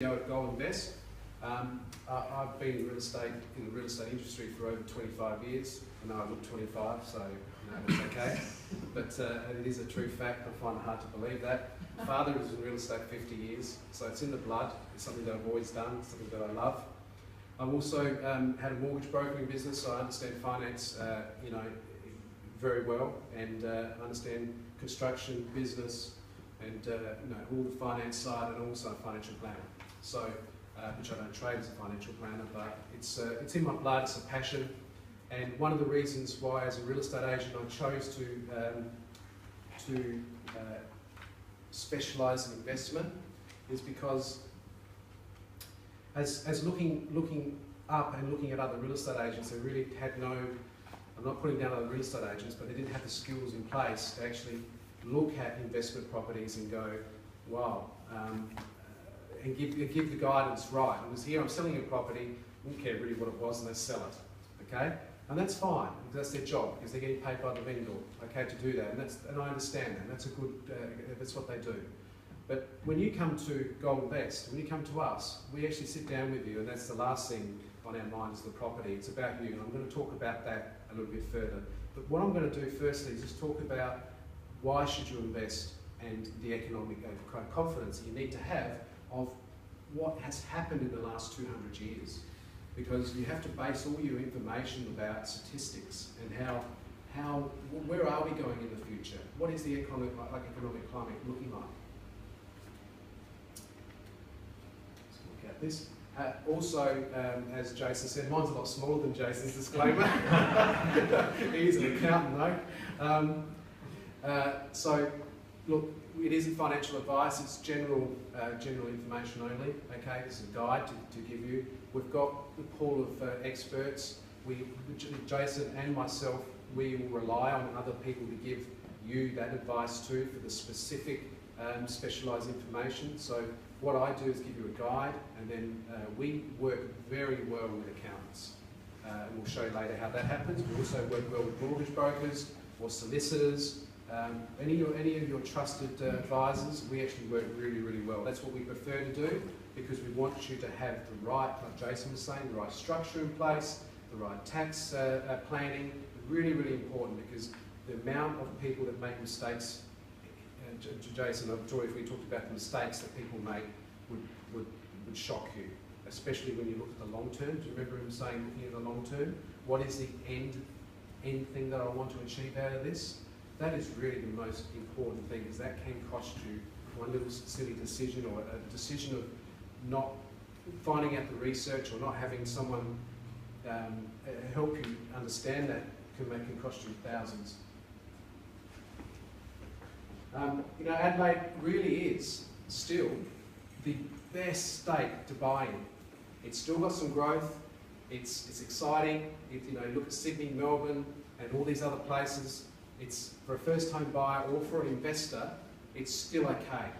At Gold Invest. I've been in the real estate industry for over 25 years. I know I look 25, so that's okay. But it is a true fact. I find it hard to believe that. My father was in real estate 50 years, so it's in the blood. It's something that I've always done, something that I love. I've also had a mortgage brokering business, so I understand finance, very well, and I understand construction, business, and all the finance side, and also financial planning. So, which I don't trade as a financial planner, but it's in my blood. It's a passion, and one of the reasons why, as a real estate agent, I chose to specialise in investment is because, as looking up and looking at other real estate agents, they really had no. I'm not putting down other real estate agents, but they didn't have the skills in place to actually look at investment properties and go, wow. And give the guidance right. I was here, I'm selling a property, I don't care really what it was, and they sell it, okay? And that's fine, because that's their job, because they're getting paid by the vendor, okay, to do that, and I understand that, and that's a good, that's what they do. But when you come to Gold Invest, when you come to us, we actually sit down with you, and that's the last thing on our mind is the property. It's about you, and I'm going to talk about that a little bit further. But what I'm going to do firstly is just talk about why should you invest and the economic confidence that you need to have of what has happened in the last 200 years, because you have to base all your information about statistics and where are we going in the future? What is the economic climate looking like? Let's look at this. Also, as Jason said, mine's a lot smaller than Jason's disclaimer. He's an accountant though. So, look, it isn't financial advice, it's general information only, okay? This is a guide to give you. We've got a pool of experts. Jason and myself, we will rely on other people to give you that advice too for the specific specialised information. So what I do is give you a guide, and then we work very well with accountants. And we'll show you later how that happens. We also work well with mortgage brokers or solicitors. Any of your trusted advisors, we actually work really, really well. That's what we prefer to do, because we want you to have the right, like Jason was saying, the right structure in place, the right tax planning. Really, really important, because the amount of people that make mistakes, Jason, I'm sure if we talked about the mistakes that people make, would shock you, especially when you look at the long term. Do you remember him saying, looking at the long term? What is the end thing that I want to achieve out of this? That is really the most important thing, is that can cost you one little silly decision, or a decision of not finding out the research or not having someone help you understand that can cost you thousands. Adelaide really is still the best state to buy in. It's still got some growth. It's exciting. Look at Sydney, Melbourne, and all these other places. It's for a first-time buyer or for an investor, it's still okay.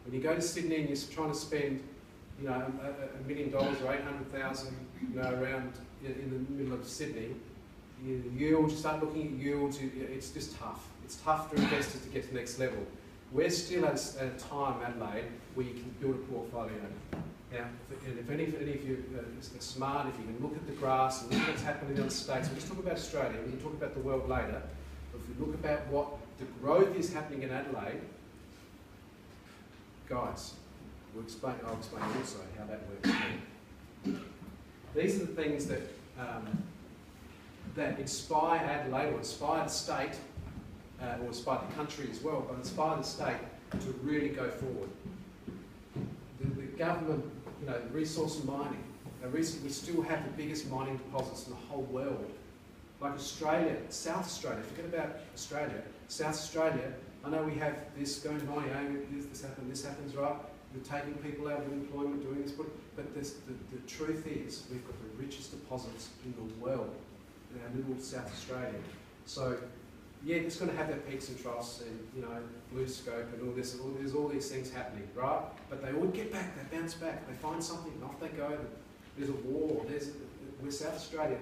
When you go to Sydney and you're trying to spend, $1 million or 800,000, around in the middle of Sydney, you start looking at yields. It's just tough. It's tough for investors to get to the next level. We're still at a time, Adelaide, where you can build a portfolio. Now, if any of you are smart, if you can look at the graphs and look at what's happening in other states, we'll just talk about Australia. We can talk about the world later. If we look about what the growth is happening in Adelaide, guys, I'll explain also how that works. These are the things that that inspire Adelaide, or inspire the state, or inspire the country as well, but inspire the state to really go forward. The government, resource mining. We still have the biggest mining deposits in the whole world. Like Australia, South Australia, forget about Australia. South Australia, I know we have this going on, this happens, right? We're taking people out of employment, doing this, but the truth is, we've got the richest deposits in the world in our little South Australia. So, yeah, it's going to have their peaks and troughs, and blue scope and all this. There's all these things happening, right? But they all get back, they bounce back, they find something, and off they go. There's a war. We're South Australia.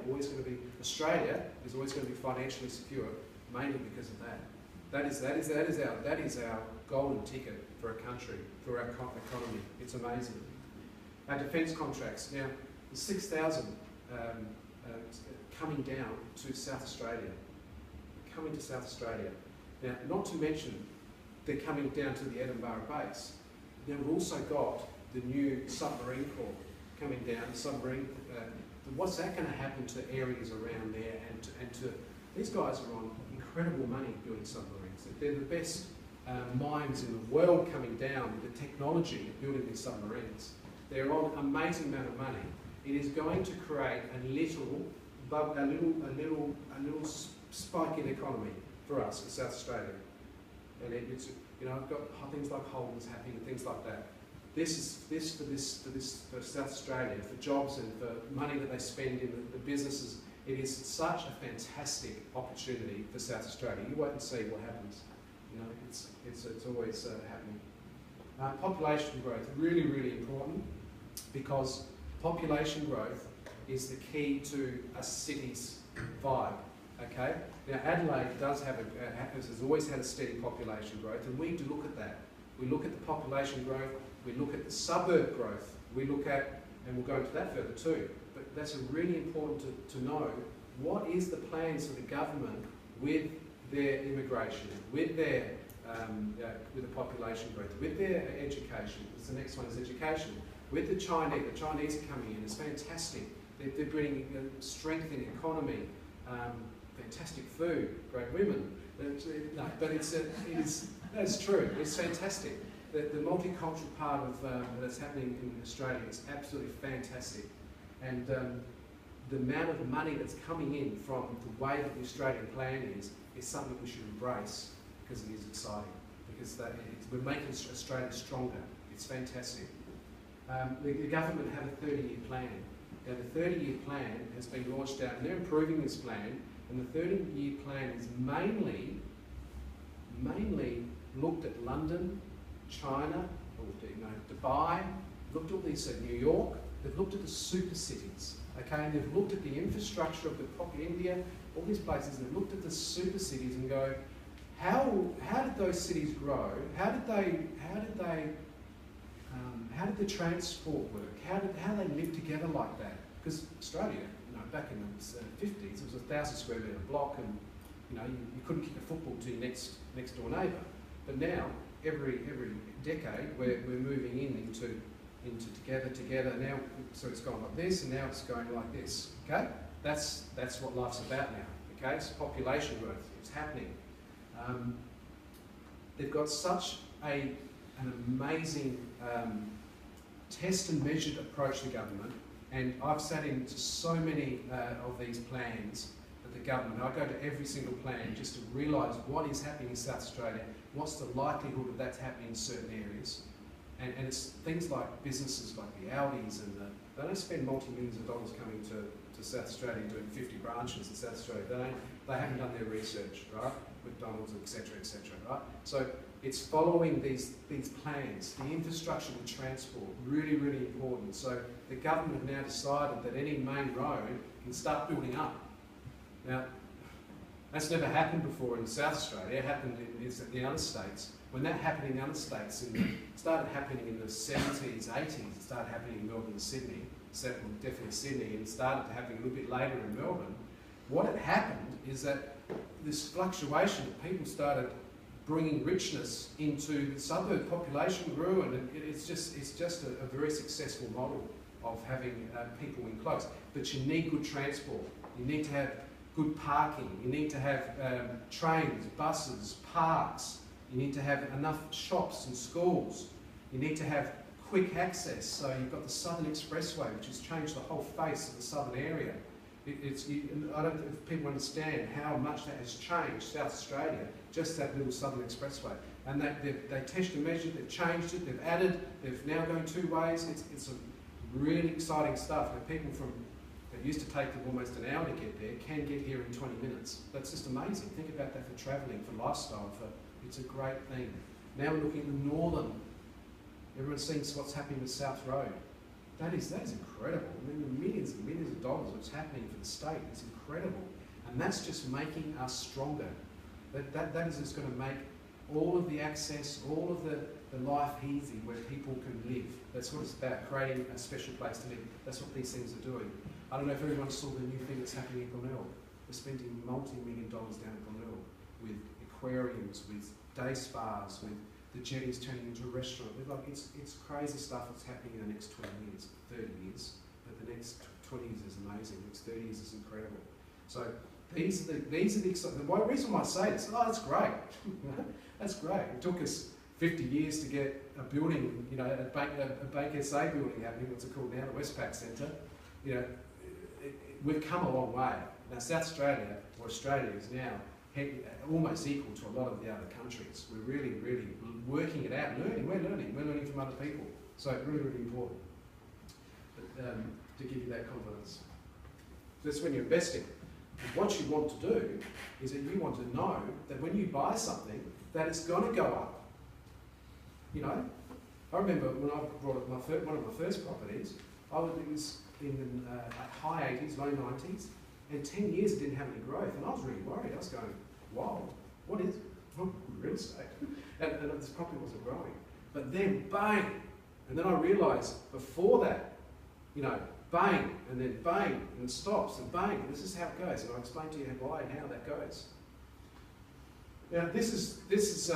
Australia is always going to be financially secure, mainly because of that. That is our golden ticket for a country, for our economy. It's amazing. Our defence contracts, now, there's 6,000 coming down to South Australia. Coming to South Australia. Now, not to mention, they're coming down to the Edinburgh base. Now, we've also got the new submarine corps coming down, the submarine. What's that going to happen to areas around there and to these guys are on incredible money building submarines. They're the best minds in the world coming down with the technology of building these submarines. They're on an amazing amount of money. It is going to create a little spike in economy for us in South Australia. And it's, you know, I've got things like Holden's happening and things like that. This for South Australia, for jobs and for money that they spend in the businesses. It is such a fantastic opportunity for South Australia. You wait and see what happens. You know, it's always happening. Population growth, really, really important, because population growth is the key to a city's vibe. Okay. Now Adelaide has always had a steady population growth, and we do look at that. We look at the population growth. We look at the suburb growth. We look at, and we'll go into that further too. But that's really important to know what is the plans for the government with their immigration, with their with the population growth, with their education. The next one is education. With the Chinese are coming in. It's fantastic. They're bringing strength in the economy, fantastic food, great women. No, but that's true. It's fantastic. The multicultural part of that's happening in Australia is absolutely fantastic. And the amount of money that's coming in from the way that the Australian plan is something we should embrace, because it is exciting. Because we're making Australia stronger. It's fantastic. The government had a 30-year plan. Now the 30-year plan has been launched out, and they're improving this plan. And the 30-year plan is mainly looked at London, China, or Dubai, looked at these New York. They've looked at the super cities, okay, and they've looked at the infrastructure of India, all these places. They've looked at the super cities and go, how did those cities grow? How did the transport work? How did they live together like that? Because Australia, back in the 50s, it was a 1,000 square metre block, and you couldn't kick a football to your next door neighbour. But now, every decade, we're moving into together now. So it's gone like this, and now it's going like this. Okay, that's what life's about now. Okay, it's population growth. It's happening. They've got such an amazing test and measured approach to government, and I've sat into so many of these plans that the government. I go to every single plan just to realise what is happening in South Australia. What's the likelihood of that's happening in certain areas? And it's things like businesses like the Audis, and they don't spend multi-millions of dollars coming to South Australia doing 50 branches in South Australia. They haven't done their research, right? McDonald's, etc., right? So it's following these plans. The infrastructure with transport, really, really important. So the government have now decided that any main road can start building up. Now, that's never happened before in South Australia. It happened in the other states. When that happened in the other states, it started happening in the 70s, 80s, it started happening in Melbourne and Sydney, definitely Sydney, and it started happening a little bit later in Melbourne. What had happened is that this fluctuation, people started bringing richness into the suburb. Population grew, and it's just a very successful model of having people in close. But you need good transport. You need to have good parking. You need to have trains, buses, parks. You need to have enough shops and schools. You need to have quick access. So you've got the Southern Expressway, which has changed the whole face of the southern area. I don't think if people understand how much that has changed South Australia, just that little Southern Expressway. And they tested and measured, they've changed it, they've added, they've now going two ways. It's a really exciting stuff. And people that used to take them almost an hour to get there can get here in 20 minutes. That's just amazing. Think about that for travelling, for lifestyle, it's a great thing. Now we're looking at the northern. Everyone's seeing what's happening with South Road. That is incredible. I mean, the millions and millions of dollars that's happening for the state is incredible. And that's just making us stronger. That is just going to make all of the access, all of the the life easy where people can live. That's what it's about, creating a special place to live. That's what these things are doing. I don't know if everyone saw the new thing that's happening in Glenelg. We're spending multi-million dollars down at Glenelg with aquariums, with day spas, with the jetties turning into a restaurant. Like it's crazy stuff that's happening in the next 20 years, 30 years. But the next 20 years is amazing. The next 30 years is incredible. So these are the exciting. The reason why I say this, that's great. That's great. It took us 50 years to get a building, you know, a Bank SA building happening. What's it called now? The Westpac Centre. You know, we've come a long way. Now South Australia, or Australia, is now almost equal to a lot of the other countries. We're really, really working it out, learning. We're learning from other people. So really, really important to give you that confidence. That's when you're investing. What you want to do is that you want to know that when you buy something, that it's going to go up. You know, I remember when I brought up one of my first properties, it was in the high 80s, low 90s, and 10 years it didn't have any growth, and I was really worried. I was going, wow, what is real estate? And this property wasn't growing. But then, bang! And then I realised before that, you know, bang, and then bang, and it stops, and bang, and this is how it goes. And I'll explain to you why and how that goes. Now, this is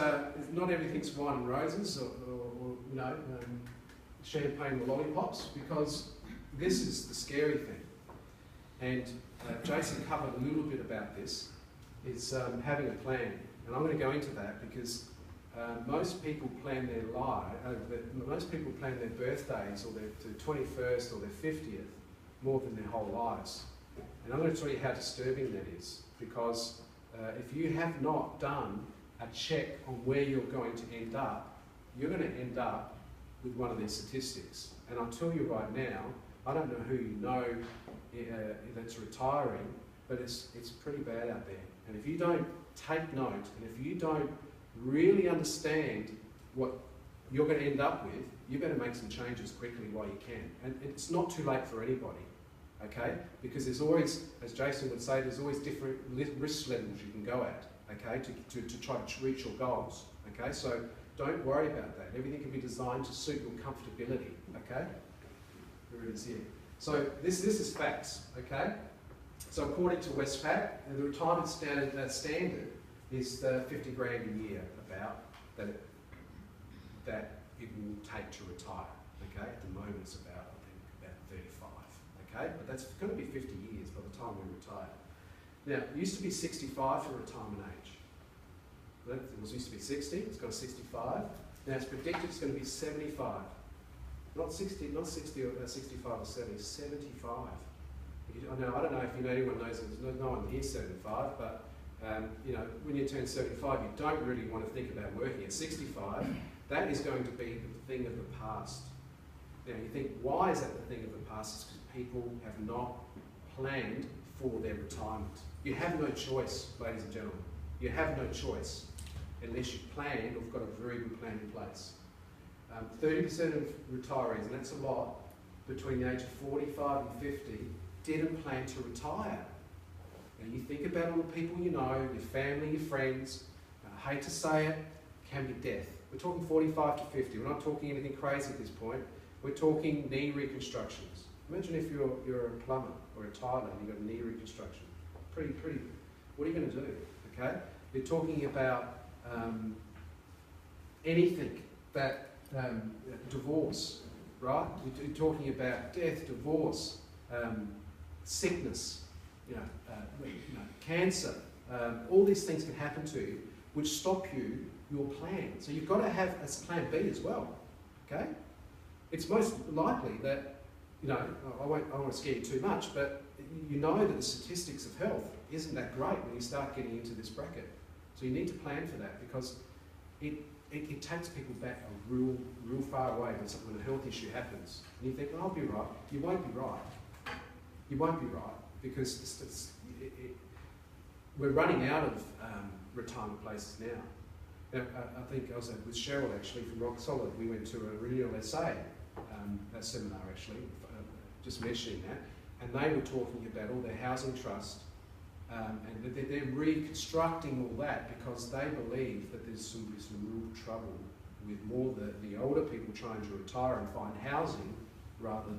not everything's wine and roses, or you know, champagne or lollipops, because this is the scary thing. And Jason covered a little bit about this, is having a plan. And I'm going to go into that because most people plan their most people plan their birthdays or their 21st or their 50th more than their whole lives. And I'm going to tell you how disturbing that is, because if you have not done a check on where you're going to end up, you're going to end up with one of these statistics. And I'll tell you right now, I don't know who you know that's retiring, but it's pretty bad out there. And if you don't take note, and if you don't really understand what you're going to end up with, you better make some changes quickly while you can. And it's not too late for anybody, okay? Because there's always, as Jason would say, there's always different risk levels you can go at, okay, to try to reach your goals, okay? So don't worry about that. Everything can be designed to suit your comfortability, okay? Here it is here. So this is facts, okay? So according to Westpac, the retirement standard is 50 grand a year about that it will take to retire, okay? At the moment it's about, I think, about 35, okay? But that's going to be 50 years by the time we retire. Now, it used to be 65 for retirement age. It used to be 60, it's gone 65. Now it's predicted it's going to be 75. Not 60 or 65 or 70, 75. Now, I don't know if you know anyone knows, there's no one here 75, but you know, when you turn 75, you don't really want to think about working. At 65, that is going to be the thing of the past. Now, you think, why is that the thing of the past? It's because people have not planned for their retirement. You have no choice, ladies and gentlemen. You have no choice unless you've planned or got a very good plan in place. 30% of retirees, and that's a lot, between the age of 45 and 50, didn't plan to retire. Now you think about all the people you know, your family, your friends, I hate to say it, can be death. We're talking 45 to 50, we're not talking anything crazy at this point. We're talking knee reconstructions. Imagine if you're a plumber or a tiler and you've got a knee reconstruction. Pretty, what are you going to do, okay? You're talking about anything that, divorce, right? You're talking about death, divorce, sickness, cancer. All these things can happen to you, which stop your plan. So you've got to have a plan B as well, okay? It's most likely that, I won't scare you too much, but you know that the statistics of health isn't that great when you start getting into this bracket. So you need to plan for that, because it takes people back a real far away when a health issue happens. And you think, oh, I'll be right. You won't be right. You won't be right, because we're running out of retirement places now. I think I was with Cheryl actually from Rock Solid. We went to a Renewal SA a seminar actually, just mentioning that, and they were talking about all their housing trust, and they're reconstructing all that because they believe that there's some real trouble with more the older people trying to retire and find housing rather